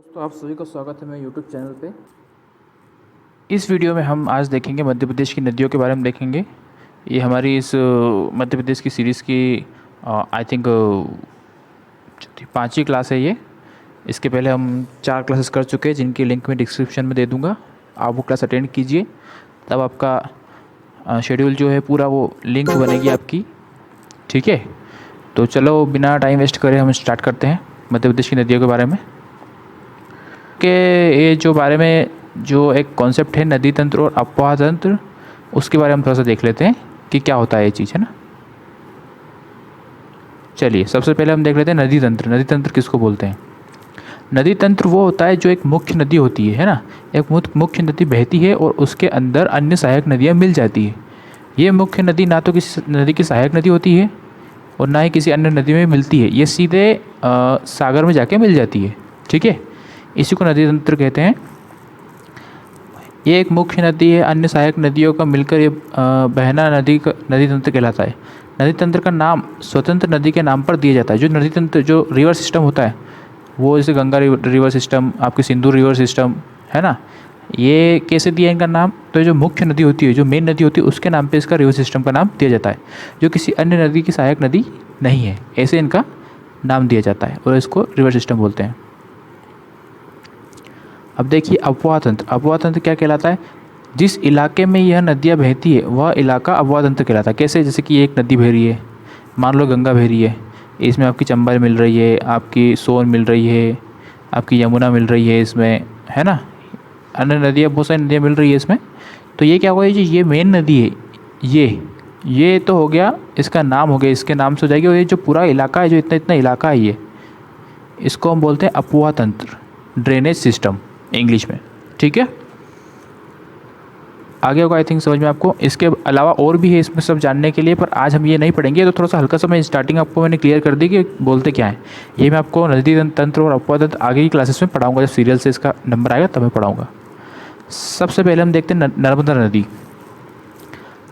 तो आप सभी का स्वागत है मेरे यूट्यूब चैनल पे। इस वीडियो में हम आज देखेंगे मध्य प्रदेश की नदियों के बारे में देखेंगे। ये हमारी इस मध्य प्रदेश की सीरीज़ की आई थिंक 5वीं क्लास है ये। इसके पहले हम 4 क्लासेस कर चुके हैं जिनकी लिंक मैं डिस्क्रिप्शन में दे दूँगा। आप वो क्लास अटेंड कीजिए, तब आपका शेड्यूल जो है पूरा वो लिंक बनेगी आपकी। ठीक है, तो चलो बिना टाइम वेस्ट करे हम स्टार्ट करते हैं मध्य प्रदेश की नदियों के बारे में। के ये जो बारे में जो एक कॉन्सेप्ट है नदी तंत्र और अफवाह तंत्र, उसके बारे में हम थोड़ा सा देख लेते हैं कि क्या होता है ये चीज़, है ना। चलिए सबसे पहले हम देख लेते हैं नदी तंत्र। नदी तंत्र किसको बोलते हैं? नदी तंत्र वो होता है जो एक मुख्य नदी होती है ना। एक मुख्य नदी बहती है और उसके अंदर अन्य सहायक नदियाँ मिल जाती है। ये मुख्य नदी ना तो किसी नदी की सहायक नदी होती है और ना ही किसी अन्य नदी में मिलती है, ये सीधे सागर में जाके मिल जाती है। ठीक है, इसी को नदी तंत्र कहते हैं। ये एक मुख्य नदी है, अन्य सहायक नदियों का मिलकर ये बहना नदी तंत्र कहलाता है। नदी तंत्र का नाम स्वतंत्र नदी के नाम पर दिया जाता है। जो नदी तंत्र जो रिवर सिस्टम होता है वो जैसे गंगा रिवर सिस्टम, आपकी सिंधु रिवर सिस्टम, है ना। ये कैसे दिया इनका नाम? तो जो मुख्य नदी होती है, जो मेन नदी होती है, उसके नाम पे इसका रिवर सिस्टम का नाम दिया जाता है, जो किसी अन्य नदी की सहायक नदी नहीं है, ऐसे इनका नाम दिया जाता है और इसको रिवर सिस्टम बोलते हैं। अब देखिए अफवाह तंत्र। अफवाह तंत्र क्या कहलाता है? जिस इलाके में यह नदियाँ बहती है वह इलाका अफवाह तंत्र कहलाता है। कैसे? जैसे कि एक नदी बह रही है, मान लो गंगा बह रही है, इसमें आपकी चंबल मिल रही है, आपकी सोन मिल रही है, आपकी यमुना मिल रही है इसमें, है ना। अन्य नदियाँ, बहुत सारी नदियाँ मिल रही है इसमें। तो ये क्या होगा, ये मेन नदी है, ये तो हो गया, इसका नाम हो गया, इसके नाम से हो जाएगी। और ये जो पूरा इलाका है, जो इतना इतना इलाका है, ये इसको हम बोलते हैं अफवाह तंत्र, ड्रेनेज सिस्टम इंग्लिश में। ठीक है, आगे होगा आई थिंक समझ में आपको। इसके अलावा और भी है इसमें सब जानने के लिए, पर आज हम ये नहीं पढ़ेंगे। तो थोड़ा सा हल्का सा मैं स्टार्टिंग आपको मैंने क्लियर कर दी कि बोलते क्या है। ये मैं आपको नदी तंत्र और अफवाह तंत्र आगे की क्लासेस में पढ़ाऊंगा, जब सीरियल से इसका नंबर आएगा तब मैं पढ़ाऊँगा। सबसे पहले हम देखते हैं नर्मदा नदी।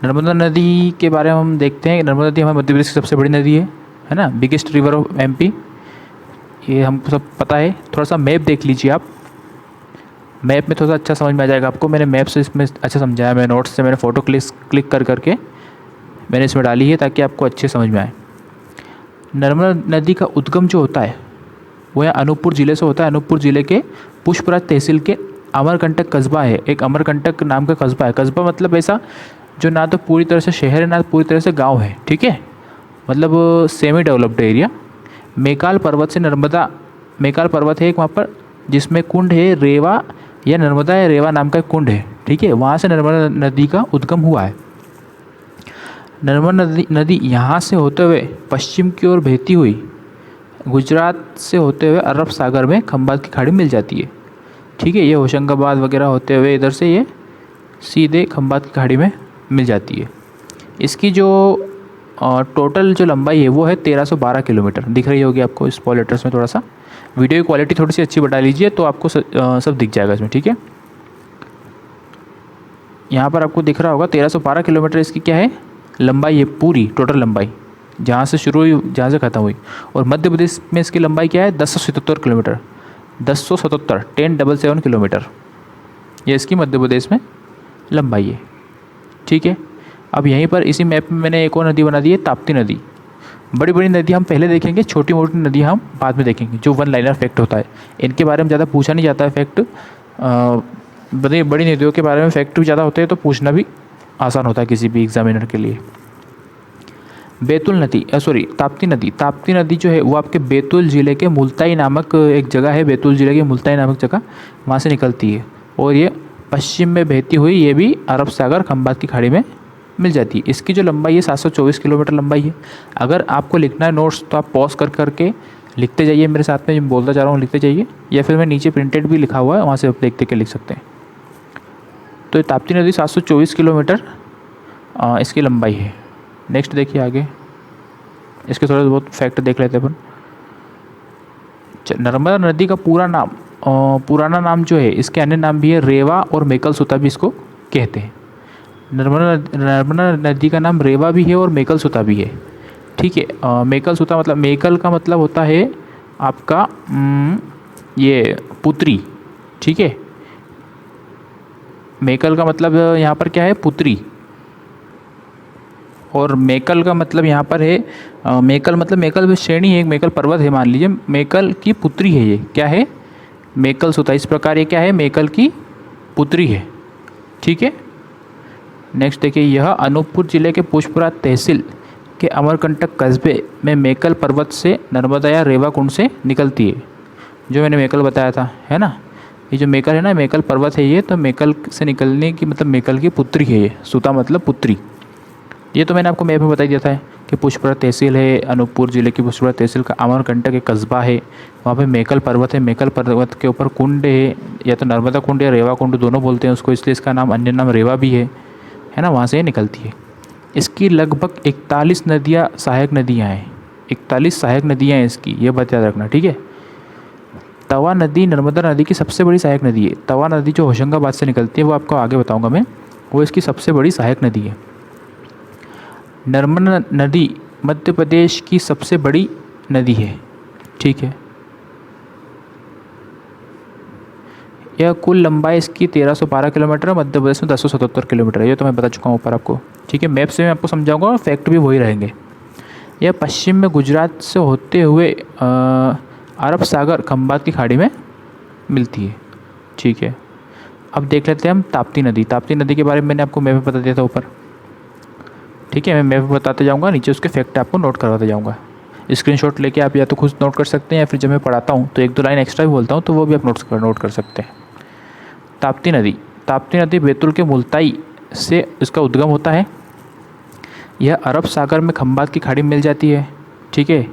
नर्मदा नदी के बारे में हम देखते हैं। नर्मदा नदी हमारे मध्य प्रदेश की सबसे बड़ी नदी है ना, बिगेस्ट रिवर ऑफ MP। ये हमको सब पता है। थोड़ा सा मैप देख लीजिए आप, मैप में थोड़ा सा अच्छा समझ में आ जाएगा आपको। मैंने मैप से इसमें अच्छा समझाया, मैं नोट्स से मैंने फ़ोटो क्लिक करके मैंने इसमें डाली है ताकि आपको अच्छे समझ में आए। नर्मदा नदी का उद्गम जो होता है वो यहाँ अनूपपुर ज़िले से होता है। अनूपपुर ज़िले के पुष्पराज तहसील के अमरकंटक कस्बा है, एक अमरकंटक नाम का कस्बा है। कस्बा मतलब ऐसा जो ना तो पूरी तरह से शहर है ना पूरी तरह से गाँव है। ठीक है, मतलब सेमी डेवलप्ड एरिया। मेकाल पर्वत है एक वहाँ पर, जिसमें कुंड है रेवा या नर्मदा या रेवा नाम का एक कुंड है। ठीक है, वहाँ से नर्मदा नदी का उद्गम हुआ है। नर्मदा नदी यहाँ से होते हुए पश्चिम की ओर बहती हुई गुजरात से होते हुए अरब सागर में खंबात की खाड़ी मिल जाती है। ठीक है, ये होशंगाबाद वगैरह होते हुए इधर से ये सीधे खंबात की खाड़ी में मिल जाती है। इसकी जो टोटल जो लंबाई है वो है 1312 किलोमीटर। दिख रही होगी आपको स्मॉल लेटर्स में। थोड़ा सा वीडियो की क्वालिटी थोड़ी सी अच्छी बढ़ा लीजिए तो आपको सब दिख जाएगा इसमें। ठीक है, यहाँ पर आपको दिख रहा होगा 1312 किलोमीटर इसकी क्या है लंबाई है, पूरी टोटल लंबाई, जहाँ से शुरू हुई जहाँ से ख़त्म हुई। और मध्य प्रदेश में इसकी लंबाई क्या है 1077 किलोमीटर, 1077 किलोमीटर, ये इसकी मध्य प्रदेश में लंबाई है। ठीक है, अब यहीं पर इसी मैप में मैंने एक और नदी बना दी है, ताप्ती नदी। बड़ी बड़ी नदी हम पहले देखेंगे, छोटी मोटी नदी हम बाद में देखेंगे, जो वन लाइनर फैक्ट होता है। इनके बारे में ज़्यादा पूछा नहीं जाता है फैक्ट। बड़ी नदियों के बारे में फैक्ट भी ज़्यादा होते हैं तो पूछना भी आसान होता है किसी भी एग्जामिनर के लिए। ताप्ती नदी जो है वो आपके बैतूल ज़िले के मुल्ताई नामक एक जगह है, बैतूल ज़िले के मुल्ताई नामक जगह, वहाँ से निकलती है और ये पश्चिम में बहती हुई ये भी अरब सागर खंबात की खाड़ी में मिल जाती है। इसकी जो लंबाई है 724 किलोमीटर लंबाई है। अगर आपको लिखना है नोट्स तो आप पॉज करके लिखते जाइए, मेरे साथ में बोलता जा रहा हूँ लिखते जाइए, या फिर मैं नीचे प्रिंटेड भी लिखा हुआ है वहाँ से आप देख के लिख सकते हैं। तो ये ताप्ती नदी 724 किलोमीटर इसकी लंबाई है। नेक्स्ट देखिए आगे, इसके थोड़े बहुत फैक्ट देख लेते हैं अपन। नर्मदा नदी का पुराना नाम जो है, इसके अन्य नाम भी है, रेवा और मेकल सुता भी इसको कहते हैं। नर्मदा नदी का नाम रेवा भी है और मेकल सुता भी है। ठीक है, मेकल सुता मतलब मेकल का मतलब होता है आपका ये पुत्री, ठीक है। मेकल का मतलब यहाँ पर क्या है, पुत्री, और मेकल का मतलब यहाँ पर है मेकल मतलब मेकल श्रेणी है, एक मेकल पर्वत है, मान लीजिए मेकल की पुत्री है, ये क्या है, मेकल सुता। इस प्रकार ये क्या है, मेकल की पुत्री है, ठीक है। नेक्स्ट देखिए, यह अनूपपुर जिले के पुष्पपुरा तहसील के अमरकंटक कस्बे में मेकल पर्वत से नर्मदा या रेवा कुंड से निकलती है। जो मैंने मेकल बताया था, है ना, ये जो मेकल है ना, मेकल पर्वत है ये, तो मेकल से निकलने की मतलब मेकल की पुत्री है ये, सुता मतलब पुत्री। ये तो मैंने आपको मैप में बता दिया था कि पुष्पपुरा तहसील है, अनूपपुर जिले की पुष्पपुरा तहसील का अमरकंटक एक कस्बा है, वहाँ पे मेकल पर्वत है, मेकल पर्वत के ऊपर कुंड है, या तो नर्मदा कुंड या रेवा कुंड दोनों बोलते हैं उसको, इसलिए इसका नाम अन्य नाम रेवा भी है ना, वहाँ से ये निकलती है। इसकी लगभग 41 नदियाँ सहायक नदियाँ हैं, 41 सहायक नदियाँ हैं इसकी, ये बात याद रखना, ठीक है। तवा नदी नर्मदा नदी की सबसे बड़ी सहायक नदी है। तवा नदी जो होशंगाबाद से निकलती है, वो आपको आगे बताऊँगा मैं, वो इसकी सबसे बड़ी सहायक नदी है। नर्मदा नदी मध्य प्रदेश की सबसे बड़ी नदी है, ठीक है। यह कुल लंबाई इसकी 1312 किलोमीटर है, मध्य प्रदेश में 1077 किलोमीटर है, ये तो मैं बता चुका हूँ ऊपर आपको, ठीक है। मैप से मैं आपको समझाऊंगा और फैक्ट भी वही रहेंगे। यह पश्चिम में गुजरात से होते हुए अरब सागर खंबात की खाड़ी में मिलती है, ठीक है। अब देख लेते हैं हम ताप्ती नदी। ताप्ती नदी के बारे में मैंने आपको मैप में बता दिया था ऊपर, ठीक है। मैं मैप बताते जाऊँगा, नीचे उसके फैक्ट आपको नोट करवाते जाऊँगा। स्क्रीनशॉट लेके आप या तो खुद नोट कर सकते हैं, या फिर जब मैं पढ़ाता हूँ तो एक दो लाइन एक्स्ट्रा भी बोलता हूँ, तो वो भी आप नोट कर सकते हैं। ताप्ती नदी बैतूल के मुल्ताई से इसका उद्गम होता है। यह अरब सागर में खंबात की खाड़ी में मिल जाती है, ठीक है।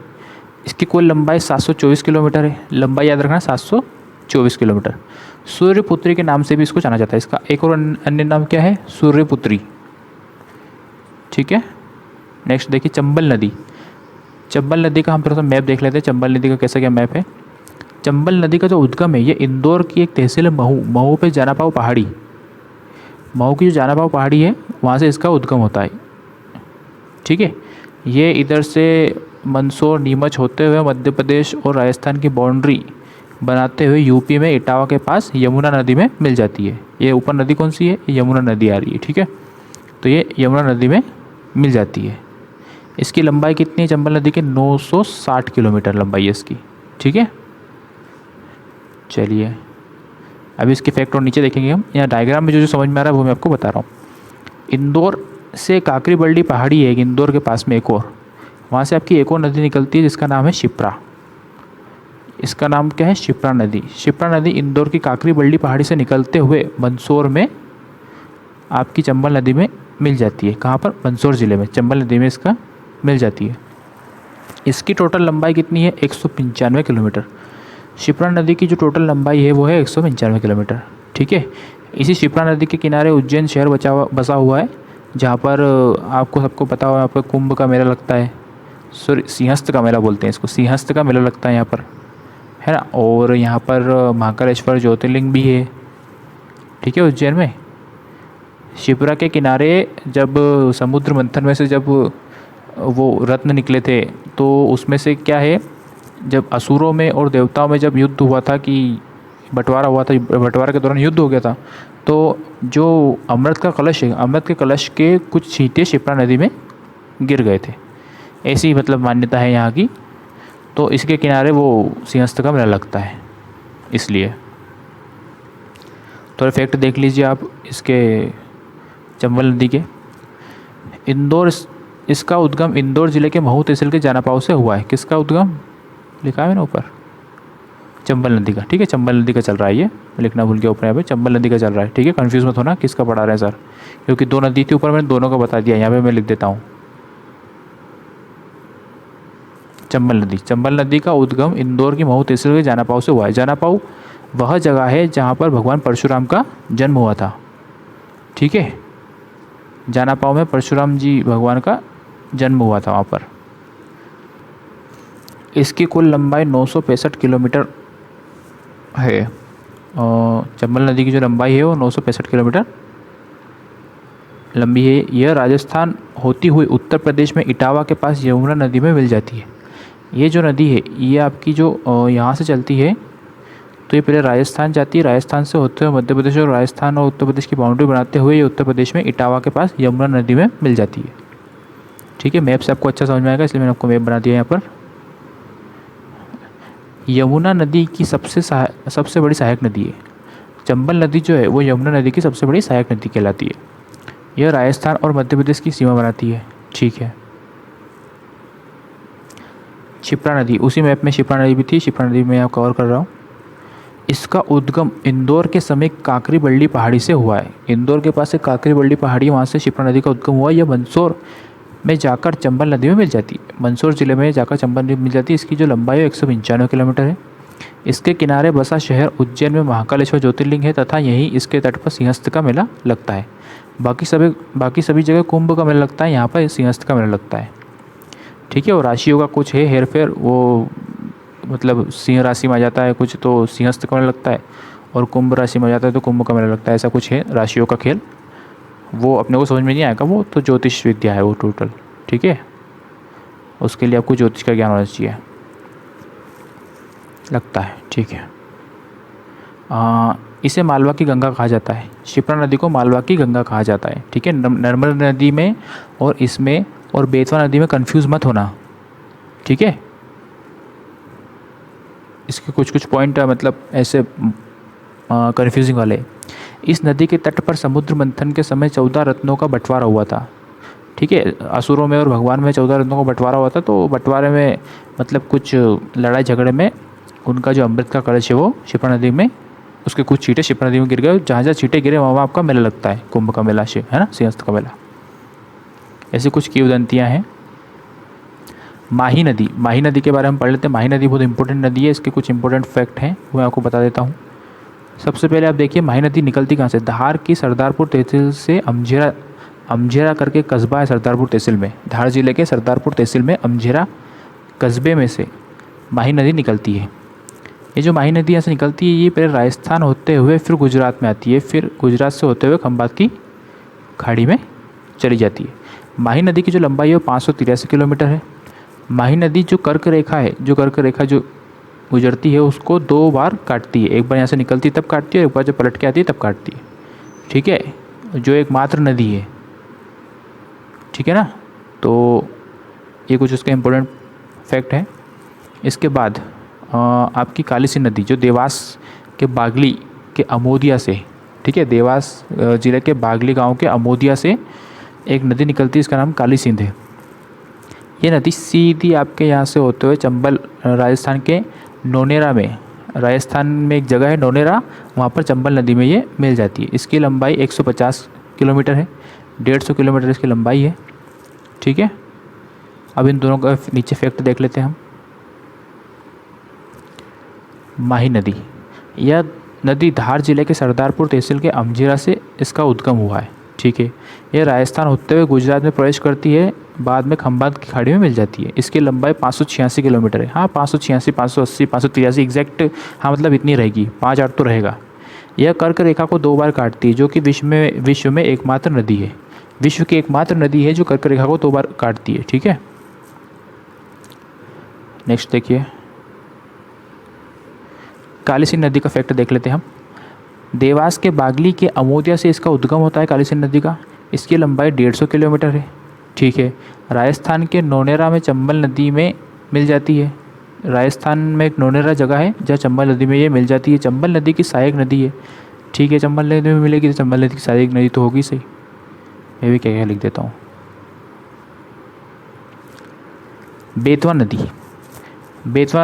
इसकी कुल लंबाई 724 किलोमीटर है, लंबाई याद रखना 724 किलोमीटर। सूर्यपुत्री के नाम से भी इसको जाना जाता है। इसका एक और अन्य नाम क्या है, सूर्यपुत्री, ठीक है। नेक्स्ट देखिए चंबल नदी। चंबल नदी का हम थोड़ा सा मैप देख लेते हैं, चंबल नदी का कैसा क्या मैप है। चंबल नदी का जो उद्गम है, ये इंदौर की एक तहसील है महू पे जानापाव पहाड़ी, महू की जो जानापाव पहाड़ी है वहाँ से इसका उद्गम होता है, ठीक है। ये इधर से मंदसौर नीमच होते हुए मध्य प्रदेश और राजस्थान की बाउंड्री बनाते हुए यूपी में इटावा के पास यमुना नदी में मिल जाती है। ये ऊपर नदी कौन सी है, यमुना नदी आ रही है, ठीक है। तो ये यमुना नदी में मिल जाती है। इसकी लंबाई कितनी है, चंबल नदी की 960 किलोमीटर लंबाई है इसकी, ठीक है। चलिए अभी इसके फैक्ट और नीचे देखेंगे हम। यहाँ डायग्राम में जो समझ में आ रहा है वो मैं आपको बता रहा हूँ। इंदौर से काकरी बल्डी पहाड़ी है, इंदौर के पास में एक और, वहाँ से आपकी एक और नदी निकलती है जिसका नाम है शिप्रा। इसका नाम क्या है, शिप्रा नदी। शिप्रा नदी इंदौर की काकरी बल्डी पहाड़ी से निकलते हुए मंदसौर में आपकी चंबल नदी में मिल जाती है। कहाँ पर, मंदसौर ज़िले में चंबल नदी में इसका मिल जाती है। इसकी टोटल लंबाई कितनी है, 195 किलोमीटर। शिप्रा नदी की जो टोटल लंबाई है वो है 195 किलोमीटर, ठीक है। इसी शिप्रा नदी के किनारे उज्जैन शहर बसा हुआ है, जहाँ पर आपको सबको पता हो, यहाँ पर कुंभ का मेला लगता है, सॉरी सिंहस्थ का मेला बोलते हैं इसको, सिंहस्थ का मेला लगता है यहाँ पर, है ना। और यहाँ पर महाकालेश्वर ज्योतिर्लिंग भी है, ठीक है, उज्जैन में। शिप्रा के किनारे जब समुद्र मंथन में से जब वो रत्न निकले थे, तो उसमें से क्या है, जब असुरों में और देवताओं में जब युद्ध हुआ था, कि बंटवारा हुआ था, बंटवारा के दौरान युद्ध हो गया था, तो जो अमृत का कलश है, अमृत के कलश के कुछ छींटे शिप्रा नदी में गिर गए थे, ऐसी मतलब मान्यता है यहाँ की। तो इसके किनारे वो सिंहस्थ का मेला लगता है, इसलिए थोड़े फैक्ट देख लीजिए आप इसके चंबल नदी के। इंदौर, इसका उद्गम इंदौर ज़िले के महू तहसील के जानापाव से हुआ है। किसका उद्गम लिखा है ना ऊपर, चंबल नदी का, ठीक है। चंबल नदी का चल रहा है, ये लिखना भूल गया ऊपर, यहाँ पे चंबल नदी का चल रहा है, ठीक है। कंफ्यूज मत होना किसका पढ़ा रहे हैं सर, क्योंकि दो नदी थी ऊपर, मैंने दोनों का बता दिया, यहाँ पे मैं लिख देता हूँ चंबल नदी। चंबल नदी का उद्गम इंदौर की महू तहसील के जानापाव से हुआ है। जानापाव वह जगह है जहाँ पर भगवान परशुराम का जन्म हुआ था, ठीक है। जानापाव में परशुराम जी भगवान का जन्म हुआ था वहाँ पर। इसकी कुल लंबाई 965 किलोमीटर है। चंबल नदी की जो लंबाई है वो 965 किलोमीटर लंबी है। यह राजस्थान होती हुई उत्तर प्रदेश में इटावा के पास यमुना नदी में मिल जाती है। ये जो नदी है ये आपकी जो यहाँ से चलती है, तो ये पहले राजस्थान जाती है, राजस्थान से होते हुए मध्य प्रदेश, और राजस्थान और उत्तर प्रदेश की बाउंड्री बनाते हुए ये उत्तर प्रदेश में इटावा के पास यमुना नदी में मिल जाती है। ठीक है, मैप से आपको अच्छा समझ में आएगा इसलिए मैंने आपको मैप बना दिया यहाँ पर। यमुना नदी की सबसे बड़ी सहायक नदी है। चंबल नदी जो है वो यमुना नदी की सबसे बड़ी सहायक नदी कहलाती है। यह राजस्थान और मध्य प्रदेश की सीमा बनाती है। ठीक है, क्षिप्रा नदी, उसी मैप में क्षिप्रा नदी भी थी, क्षिप्रा नदी में यहाँ कवर कर रहा हूँ। इसका उद्गम इंदौर के समीप काकरी बल्ली पहाड़ी से हुआ है। इंदौर के पास एक काकरी बल्ली पहाड़ी है, वहाँ से क्षिप्रा नदी का उद्गम हुआ। यह मंदसौर में जाकर चंबल नदी में मिल जाती है। मंदसौर जिले में जाकर चंबल नदी में मिल जाती है। इसकी जो लंबाई है 195 किलोमीटर है। इसके किनारे बसा शहर उज्जैन में महाकालेश्वर ज्योतिर्लिंग है तथा यहीं इसके तट पर सिंहस्थ का मेला लगता है। बाकी सभी जगह कुंभ का मेला लगता है, यहाँ पर सिंहस्थ का मेला लगता है। ठीक है, और राशियों का कुछ है हेर फेर, वो मतलब सिंह राशि में आ जाता है कुछ तो सिंहस्थ का मेला लगता है, और कुंभ राशि में आ जाता है तो कुंभ का मेला लगता है। ऐसा कुछ है राशियों का खेल, वो अपने को समझ में नहीं आएगा, वो तो ज्योतिष विद्या है वो टोटल। ठीक है, उसके लिए आपको ज्योतिष का ज्ञान होना चाहिए लगता है। ठीक है, इसे मालवा की गंगा कहा जाता है। क्षिप्रा नदी को मालवा की गंगा कहा जाता है। ठीक है, नर्मदा नदी में और इसमें और बेतवा नदी में कंफ्यूज मत होना। ठीक है, इसके कुछ पॉइंट मतलब ऐसे कन्फ्यूजिंग वाले। इस नदी के तट पर समुद्र मंथन के समय 14 रत्नों का बंटवारा हुआ था। ठीक है, असुरों में और भगवान में 14 रत्नों का बंटवारा हुआ था। तो बंटवारे में मतलब कुछ लड़ाई झगड़े में उनका जो अमृत का कलश है वो क्षिप्रा नदी में, उसके कुछ छींटे क्षिप्रा नदी में गिर गए। जहाँ जहाँ छींटे गिरे वहाँ आपका मेला लगता है, कुंभ का मेला है ना, सिंहस्थ का मेला। ऐसे कुछ किंवदंतियाँ हैं। माही नदी के बारे में पढ़ लेते हैं। माही नदी बहुत इंपॉर्टेंट नदी है, इसके कुछ इंपॉर्टेंट फैक्ट हैं वो मैं आपको बता देता हूँ। सबसे पहले आप देखिए माही नदी निकलती कहाँ से। धार की सरदारपुर तहसील से अमझेरा करके कस्बा है सरदारपुर तहसील में। धार जिले के सरदारपुर तहसील में अमझेरा कस्बे में से माही नदी निकलती है। ये जो माही नदी यहाँ से निकलती है ये पहले राजस्थान होते हुए फिर गुजरात में आती है, फिर गुजरात से होते हुए खंबात की खाड़ी में चली जाती है। माही नदी की जो लंबाई है वो 583 किलोमीटर है। माही नदी जो कर्क रेखा जो गुजरती है उसको 2 बार काटती है। एक बार यहाँ से निकलती है तब काटती है, एक बार जब पलट के आती है तब काटती है। ठीक है, जो एकमात्र नदी है। ठीक है ना, तो ये कुछ उसका इम्पोर्टेंट फैक्ट है। इसके बाद आपकी काली सिंध नदी जो देवास के बागली के अमोदिया से, ठीक है, देवास जिले के बागली गांव के अमोदिया से एक नदी निकलती है, इसका नाम काली सिंध है। ये नदी सीधी आपके यहाँ से होते हुए चंबल राजस्थान के नोनेरा में, राजस्थान में एक जगह है नोनेरा, वहाँ पर चंबल नदी में ये मिल जाती है। इसकी लंबाई 150 किलोमीटर है, 150 किलोमीटर इसकी लंबाई है। ठीक है, अब इन दोनों का नीचे फैक्ट देख लेते हैं हम। माही नदी, यह नदी धार जिले के सरदारपुर तहसील के अमझेरा से इसका उद्गम हुआ है। ठीक है, यह राजस्थान होते हुए गुजरात में प्रवेश करती है, बाद में खंबात की खाड़ी में मिल जाती है। इसकी लंबाई 586 किलोमीटर है। हाँ, 586, 580, 583 एग्जैक्ट, हाँ मतलब इतनी रहेगी, 5-8 तो रहेगा। यह कर्क रेखा को 2 बार काटती है, जो कि विश्व में एकमात्र नदी है। विश्व की एकमात्र नदी है जो कर्क रेखा को 2 बार काटती है। ठीक है, नेक्स्ट देखिए काली सिंध नदी का फैक्ट देख लेते हैं हम। देवास के बागली के अमोदिया से इसका उद्गम होता है काली सिंध नदी का। इसकी लंबाई 150 किलोमीटर है। ठीक है, राजस्थान के नोनेरा में चंबल नदी में मिल जाती है। राजस्थान में एक नोनेरा जगह है जहाँ चंबल नदी में ये मिल जाती है। चंबल नदी की सहायक नदी है। ठीक है, चंबल नदी में मिलेगी तो चंबल नदी की सहायक नदी तो होगी सही। मैं भी क्या क्या लिख देता हूँ। बेतवा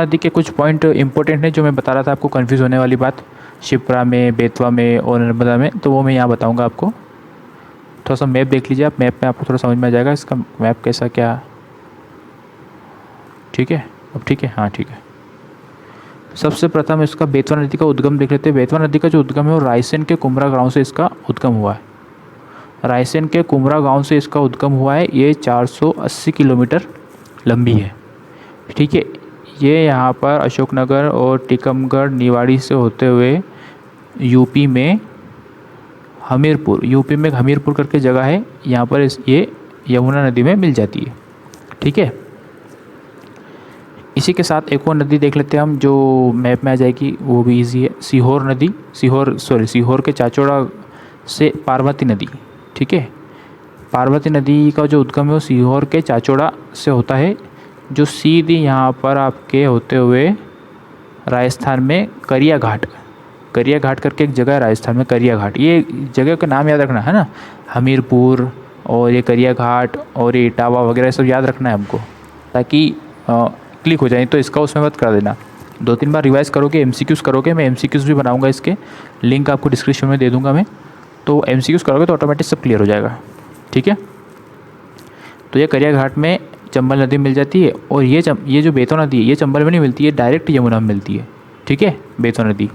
नदी के कुछ पॉइंट इंपॉर्टेंट हैं जो मैं बता रहा था आपको, कंफ्यूज होने वाली बात क्षिप्रा में, बेतवा में और नर्मदा में, तो वो मैं यहाँ बताऊँगा आपको। थोड़ा सा मैप देख लीजिए आप, मैप में आपको थोड़ा समझ में आ जाएगा इसका मैप कैसा क्या। ठीक है, अब ठीक है, हाँ ठीक है। सबसे प्रथम इसका बेतवा नदी का उद्गम देख लेते हैं। बेतवा नदी का जो उद्गम है वो रायसेन के कुमरा गांव से इसका उद्गम हुआ है। रायसेन के कुमरा गांव से इसका उद्गम हुआ है। ये 480 किलोमीटर लंबी है। ठीक है, ये यहाँ पर अशोकनगर और टीकमगढ़ निवाड़ी से होते हुए यूपी में हमीरपुर करके जगह है, यहाँ पर ये यमुना नदी में मिल जाती है। ठीक है, इसी के साथ एक और नदी देख लेते हैं हम जो मैप में आ जाएगी, वो भी इजी है। सीहोर नदी, सीहोर के चाचौड़ा से पार्वती नदी, ठीक है। पार्वती नदी का जो उद्गम है वो सीहोर के चाचौड़ा से होता है, जो सीधी यहाँ पर आपके होते हुए राजस्थान में करिया घाट करके एक जगह है राजस्थान में, करिया घाट। ये जगह का नाम याद रखना है ना, हमीरपुर और ये करिया घाट और ये इटावा वगैरह सब याद रखना है हमको, ताकि क्लिक हो जाए। तो इसका उसमें मत कर देना, 2-3 बार रिवाइज करोगे, एमसीक्यूज़ करोगे। मैं एमसीक्यूज़ भी बनाऊंगा, इसके लिंक आपको डिस्क्रिप्शन में दे दूंगा मैं, तो एमसीक्यूज़ करोगे तो ऑटोमेटिक सब क्लियर हो जाएगा, ठीक है। तो ये करिया घाट में चंबल नदी मिल जाती है, और ये जो बेतवा नदी है ये चंबल में नहीं मिलती है, डायरेक्ट यमुना में मिलती है, ठीक है। बेतवा नदी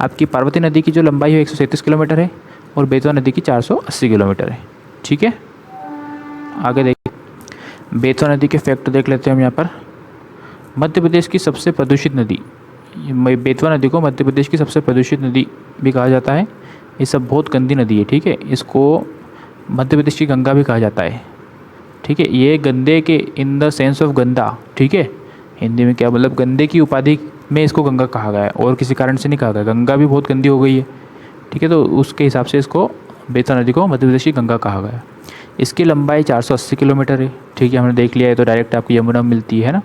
आपकी, पार्वती नदी की जो लंबाई है 137 किलोमीटर है, और बेतवा नदी की 480 किलोमीटर है, ठीक है। आगे देखिए बेतवा नदी के फैक्ट देख लेते हैं हम यहाँ पर। मध्य प्रदेश की सबसे प्रदूषित नदी, बेतवा नदी को मध्य प्रदेश की सबसे प्रदूषित नदी भी कहा जाता है। ये सब बहुत गंदी नदी है, ठीक है। इसको मध्य प्रदेश की गंगा भी कहा जाता है, ठीक है। ये गंदे के इन द सेंस ऑफ गंदा, ठीक है। हिंदी में क्या मतलब, गंदे की उपाधि में इसको गंगा कहा गया है, और किसी कारण से नहीं कहा गया। गंगा भी बहुत गंदी हो गई है, ठीक है। तो उसके हिसाब से इसको बेतवा नदी को मध्य प्रदेश की गंगा कहा गया। इसकी लंबाई 480 किलोमीटर है, ठीक है। हमने देख लिया है, तो डायरेक्ट आपकी यमुना मिलती है ना।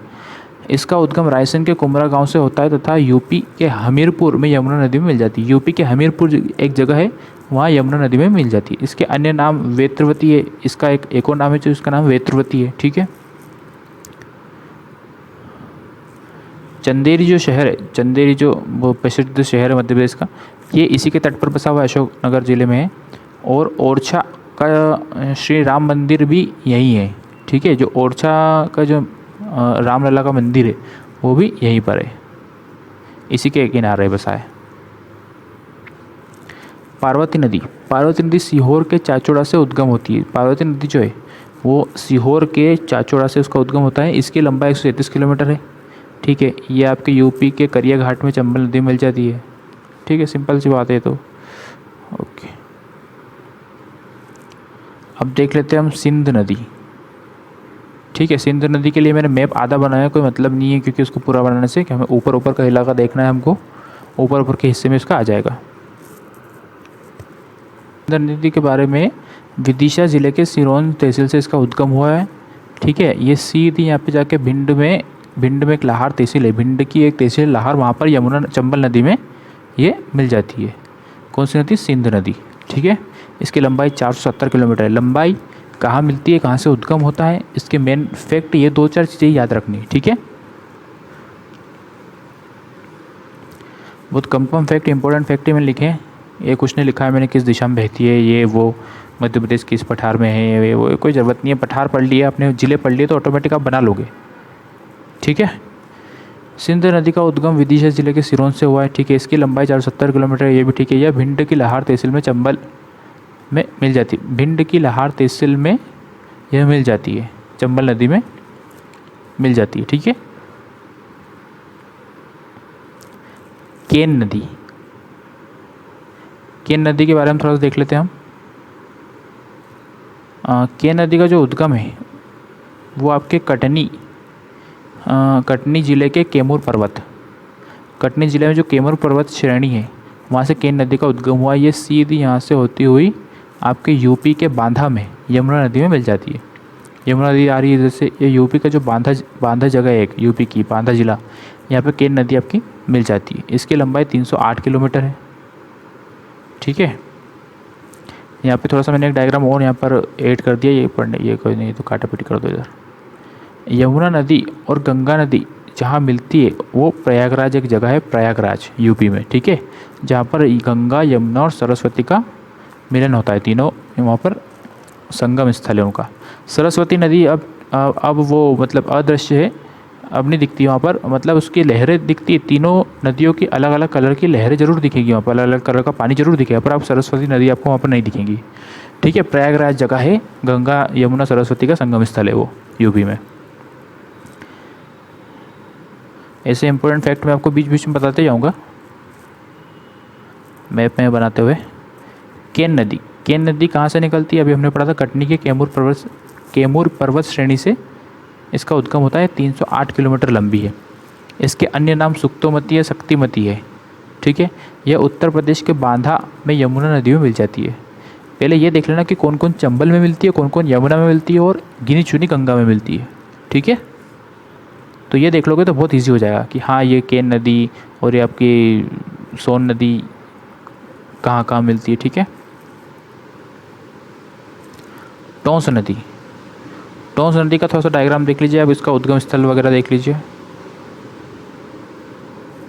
इसका उद्गम रायसेन के कुमरा गांव से होता है, तथा यूपी के हमीरपुर में यमुना नदी में मिल जाती है। यूपी के हमीरपुर एक जगह है, वहाँ यमुना नदी में मिल जाती है। इसके अन्य नाम वेत्रवती है, इसका एक और नाम है जो इसका नाम वेत्रवती है, ठीक है। चंदेरी जो शहर है, चंदेरी जो वो प्रसिद्ध शहर है मध्य प्रदेश का, ये इसी के तट पर बसा हुआ अशोकनगर जिले में है। और ओरछा का श्री राम मंदिर भी यहीं है, ठीक है। जो ओरछा का जो रामलला का मंदिर है वो भी यहीं पर है, इसी के किनारे बसा है। पार्वती नदी सीहोर के चाचौड़ा से उद्गम होती है। पार्वती नदी जो है वो सीहोर के चाचौड़ा से उसका उद्गम होता है। इसकी लंबाई 133 किलोमीटर है, ठीक है। ये आपके यूपी के करिया घाट में चंबल नदी मिल जाती है, ठीक है। सिंपल सी बात है। तो ओके, अब देख लेते हैं हम सिंध नदी, ठीक है। सिंध नदी के लिए मैंने मैप आधा बनाया, कोई मतलब नहीं है, क्योंकि उसको पूरा बनाने से कि हमें ऊपर का इलाका देखना है, हमको ऊपर के हिस्से में इसका आ जाएगा। सिंध नदी के बारे में, विदिशा ज़िले के सिरोंज तहसील से इसका उद्गम हुआ है, ठीक है। ये सीधी यहाँ पे जाके भिंड में एक लाहौर तहसील है, भिंड की एक तहसील लाहौर, वहाँ पर यमुना चंबल नदी में ये मिल जाती है। कौन सी नदी? सिंध नदी, ठीक है। इसकी लंबाई 470 किलोमीटर है। लंबाई कहाँ मिलती है, कहाँ से उद्गम होता है, इसके मेन फैक्ट ये 2-4 चीज़ें याद रखनी, ठीक है। बहुत कम फैक्ट, इंपॉर्टेंट फैक्ट मैंने लिखे हैं। ये कुछ नहीं लिखा है मैंने किस दिशा में बहती है, ये वो मध्य प्रदेश किस पठार में है, वो कोई ज़रूरत नहीं है। पठार पढ़ लिया आपने, ज़िले पढ़ लिए, तो ऑटोमेटिक आप बना लोगे, ठीक है। सिंध नदी का उद्गम विदिशा जिले के सिरोंज से हुआ है, ठीक है। इसकी लंबाई 470 किलोमीटर है, ये भी ठीक है। यह भिंड की लाहौर तहसील में चंबल में मिल जाती है। भिंड की लाहौर तहसील में यह मिल जाती है, चंबल नदी में मिल जाती है, ठीक है। केन नदी के बारे में थोड़ा सा देख लेते हैं हम। केन नदी का जो उद्गम है वो आपके कटनी ज़िले के कैमूर पर्वत, कटनी ज़िले में जो कैमूर पर्वत श्रेणी है वहाँ से केन नदी का उद्गम हुआ। ये सीधी यहाँ से होती हुई आपके यूपी के बांधा में यमुना नदी में मिल जाती है। यमुना नदी आ रही है, जैसे ये यूपी का जो बांधा जगह है, एक यूपी की बांधा ज़िला, यहाँ पे केन नदी आपकी मिल जाती है। इसकी लंबाई 308 किलोमीटर है, ठीक है। यहाँ पे थोड़ा सा मैंने एक डायग्राम और यहाँ पर ऐड कर दिया, ये पढ़ने, ये कोई नहीं तो काटा पीटी कर दो इधर। यमुना नदी और गंगा नदी जहाँ मिलती है वो प्रयागराज एक जगह है, प्रयागराज यूपी में, ठीक है। जहाँ पर गंगा, यमुना और सरस्वती का मिलन होता है, तीनों वहाँ पर संगम स्थल है उनका। सरस्वती नदी अब वो मतलब अदृश्य है, अब नहीं दिखती वहाँ पर, मतलब उसकी लहरें दिखती है। तीनों नदियों की अलग अलग कलर की लहरें जरूर दिखेगी वहाँ पर, अलग अलग कलर का पानी जरूर दिखेगा, पर आप सरस्वती नदी आपको वहाँ पर नहीं दिखेंगी, ठीक है। प्रयागराज जगह है, गंगा यमुना सरस्वती का संगम स्थल है वो यूपी में। ऐसे इंपॉर्टेंट फैक्ट मैं आपको बीच बीच में बताते जाऊँगा मैप में बनाते हुए। केन नदी कहाँ से निकलती है? अभी हमने पढ़ा था कटनी के कैमूर पर्वत श्रेणी से इसका उद्गम होता है, 308 किलोमीटर लंबी है। इसके अन्य नाम सुक्तोमती या शक्तिमती है। ठीक है, यह उत्तर प्रदेश के बांधा में यमुना नदी में मिल जाती है। पहले ये देख लेना कि कौन कौन चंबल में मिलती है, कौन कौन यमुना में मिलती है और गिनी चुनी गंगा में मिलती है। ठीक है, तो ये देख लोगे तो बहुत ईजी हो जाएगा कि हाँ ये केन नदी और ये आपकी सोन नदी कहाँ कहाँ मिलती है। ठीक है, टोंस नदी, टोंस नदी का थोड़ा सा डायग्राम देख लीजिए अब, इसका उद्गम स्थल वगैरह देख लीजिए,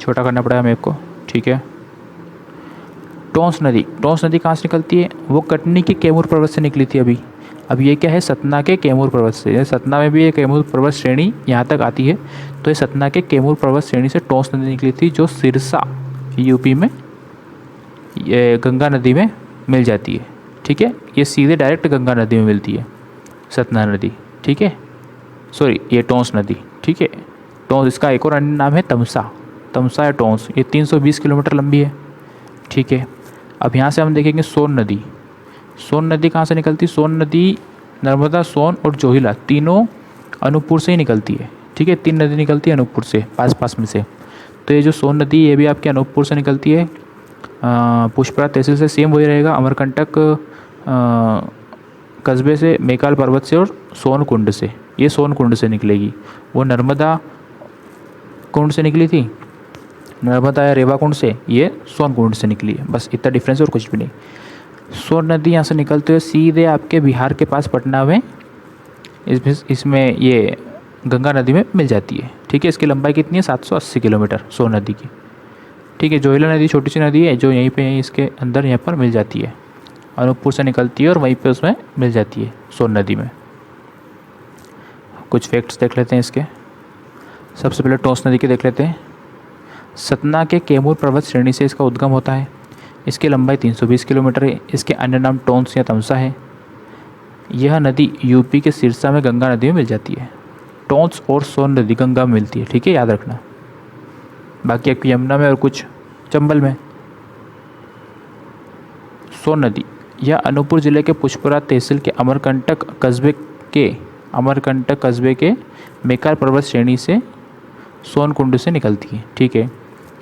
छोटा करना पड़ेगा मेरे को। ठीक है, टोंस नदी, टोंस नदी कहाँ से निकलती है, वो कटनी के कैमूर पर्वत से निकली थी अभी। अब ये क्या है, सतना के कैमूर पर्वत से। सतना में भी ये कैमूर पर्वत श्रेणी यहाँ तक आती है, तो ये सतना के कैमूर पर्वत श्रेणी से टोंस नदी निकली थी, जो सिरसा यूपी में ये गंगा नदी में मिल जाती है। ठीक है, ये सीधे डायरेक्ट गंगा नदी में मिलती है, सतना नदी। ठीक है, सॉरी ये टोंस नदी। ठीक है, टोंस, इसका एक और अन्य नाम है तमसा, तमसा या टोंस। ये 320 किलोमीटर लंबी है। ठीक है, अब यहाँ से हम देखेंगे सोन नदी। सोन नदी कहाँ से निकलती है, सोन नदी नर्मदा, सोन और जोहिला तीनों अनूपपुर से ही निकलती है। ठीक है, 3 नदी निकलती है अनूपपुर से, पास पास में से। तो ये जो सोन नदी ये भी आपके अनूपपुर से निकलती है। पुष्परा तहसील से सेम वही रहेगा, अमरकंटक कस्बे से, मेकाल पर्वत से और सोन कुंड से। ये सोन कुंड से निकलेगी, वो नर्मदा कुंड से निकली थी, नर्मदा या रेवा कुंड से, ये सोन कुंड से निकली है। बस इतना डिफरेंस और कुछ भी नहीं। सोन नदी यहाँ से निकलते हुए सीधे आपके बिहार के पास पटना में इसमें ये गंगा नदी में मिल जाती है। ठीक है, इसकी लंबाई कितनी है, 780 किलोमीटर सोन नदी की। ठीक है, जोहिला नदी छोटी सी नदी है जो यहीं पे इसके अंदर यहाँ पर मिल जाती है, अनूपपुर से निकलती है और वहीं पे उसमें मिल जाती है सोन नदी में। कुछ फैक्ट्स देख लेते हैं इसके। सबसे पहले टोंस नदी के देख लेते हैं। सतना के कैमूर पर्वत श्रेणी से इसका उद्गम होता है। इसकी लंबाई 320 किलोमीटर है। इसके अन्य नाम टोंस या तमसा है। यह नदी यूपी के सिरसा में गंगा नदी में मिल जाती है। टोंस और सोन नदी गंगा में मिलती है। ठीक है, याद रखना। बाकी आपकी यमुना में और कुछ चंबल में। सोन नदी यह अनूपपुर जिले के पुष्परा तहसील के अमरकंटक कस्बे के मेकाल पर्वत श्रेणी से सोन कुंड से निकलती है। ठीक है,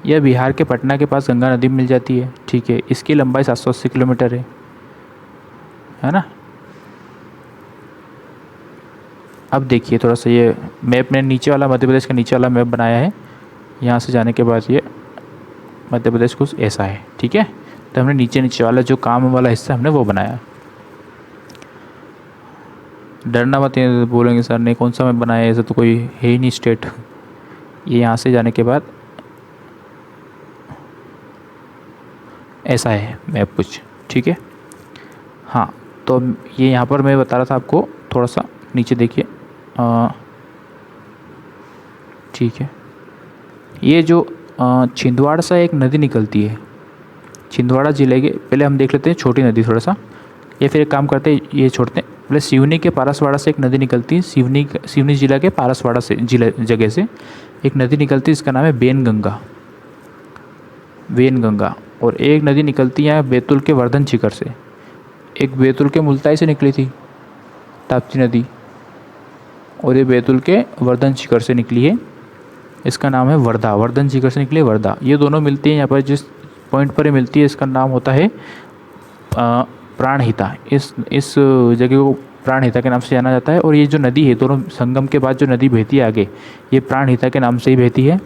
यह बिहार के पटना के पास गंगा नदी में मिल जाती है। ठीक है, इसकी लंबाई 780 किलोमीटर है ना। अब देखिए थोड़ा सा ये मैप ने नीचे वाला, मध्य प्रदेश का नीचे वाला मैप बनाया है। यहाँ से जाने के बाद ये मध्य प्रदेश कुछ ऐसा है। ठीक है, तो हमने नीचे वाला जो काम वाला हिस्सा हमने वो बनाया। डरना मत, ये बोलेंगे सर ने कौन सा मैप बनाया है, ऐसा तो कोई है ही नहीं स्टेट। ये यहाँ से जाने के बाद ऐसा है मैप कुछ। ठीक है, हाँ, तो ये यहाँ पर मैं बता रहा था आपको, थोड़ा सा नीचे देखिए। ठीक है, ये जो छिंदवाड़ा से एक नदी निकलती है, छिंदवाड़ा ज़िले के, पहले हम देख लेते हैं छोटी नदी थोड़ा सा, या फिर एक काम करते हैं ये छोड़ते हैं। पहले सिवनी के पारसवाड़ा से एक नदी निकलती है, सिवनी जिला के पारसवाड़ा से जगह से एक नदी निकलती है, इसका नाम है वेनगंगा। और एक नदी निकलती है बैतूल के वर्धन शिखर से। एक बैतूल के मुल्ताई से निकली थी ताप्ती नदी, और ये बैतूल के वर्धन शिखर से निकली है, इसका नाम है वर्धा। वर्धन शिखर से निकली है वर्धा। ये दोनों मिलती हैं यहाँ पर, जिस पॉइंट पर ये मिलती है इसका नाम होता है प्राणहिता। इस जगह को प्राणहिता के नाम से जाना जाता है। और ये जो नदी है, दोनों संगम के बाद जो नदी बहती है आगे, ये प्राणहिता के नाम से ही बहती है।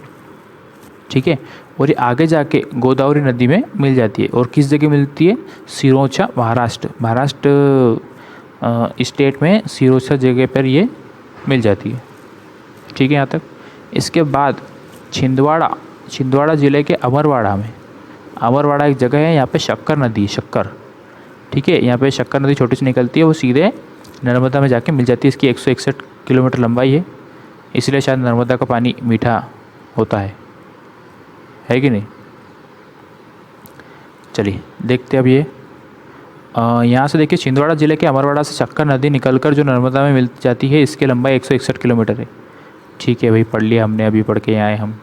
ठीक है, और ये आगे जाके गोदावरी नदी में मिल जाती है। और किस जगह मिलती है, सिरोंचा, महाराष्ट्र स्टेट में सिरोंचा जगह पर ये मिल जाती है। ठीक है, यहाँ तक। इसके बाद छिंदवाड़ा ज़िले के अमरवाड़ा एक जगह है, यहाँ पे शक्कर नदी, ठीक है, यहाँ पे शक्कर नदी छोटी सी निकलती है, वो सीधे नर्मदा में जाके मिल जाती है। इसकी 161 किलोमीटर लंबाई है, इसलिए शायद नर्मदा का पानी मीठा होता है कि नहीं। चलिए देखते हैं अब ये यहाँ से देखिए, छिंदवाड़ा ज़िले के अमरवाड़ा से शक्कर नदी निकलकर जो नर्मदा में मिल जाती है, इसकी लंबाई 161 किलोमीटर है। ठीक है भाई, पढ़ लिया हमने, अभी पढ़ के आए हम।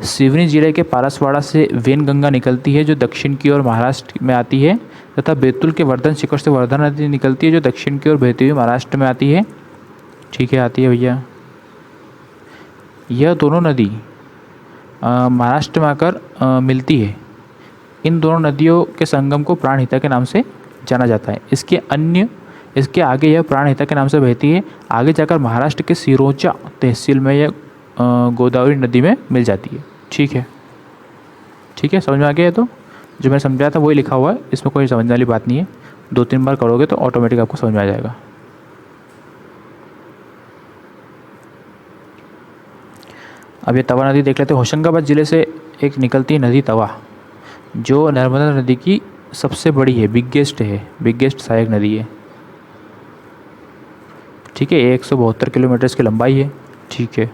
सिवनी जिले के पारसवाड़ा से वेनगंगा निकलती है, जो दक्षिण की ओर महाराष्ट्र में आती है, तथा बैतूल के वर्धन शिखर से वर्धा नदी निकलती है, जो दक्षिण की ओर बहती हुई महाराष्ट्र में आती है। ठीक है, आती है भैया। यह दोनों नदी महाराष्ट्र में आकर मिलती है। इन दोनों नदियों के संगम को प्राणहिता के नाम से जाना जाता है। इसके आगे यह प्राणहिता के नाम से बहती है। आगे जाकर महाराष्ट्र के सिरोंचा तहसील में यह गोदावरी नदी में मिल जाती है। ठीक है, ठीक है, समझ में आ गया है। तो जो मैंने समझाया था वही लिखा हुआ है, इसमें कोई समझने वाली बात नहीं है। 2-3 बार करोगे तो ऑटोमेटिक आपको समझ में आ जाएगा। अब ये तवा नदी देख लेते हैं। होशंगाबाद ज़िले से एक निकलती है नदी तवा, जो नर्मदा नदी की सबसे बड़ी है, बिगेस्ट सहायक नदी है। ठीक है, 172 किलोमीटर की लंबाई है। ठीक है,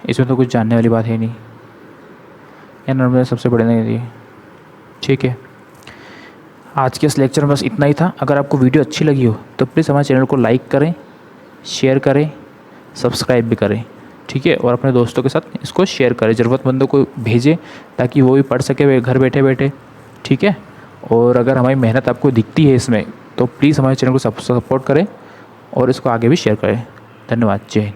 इसमें तो कुछ जानने वाली बात है नहीं, यह नर्मदा सबसे बड़ी नदी है। ठीक है, आज के इस लेक्चर में बस इतना ही था। अगर आपको वीडियो अच्छी लगी हो तो प्लीज़ हमारे चैनल को लाइक करें, शेयर करें, सब्सक्राइब भी करें। ठीक है, और अपने दोस्तों के साथ इसको शेयर करें, ज़रूरतमंदों को भेजें ताकि वो भी पढ़ सके घर बैठे बैठे। ठीक है, और अगर हमारी मेहनत आपको दिखती है इसमें तो प्लीज़ हमारे चैनल को सपोर्ट करें और इसको आगे भी शेयर करें। धन्यवाद। जय हिंद।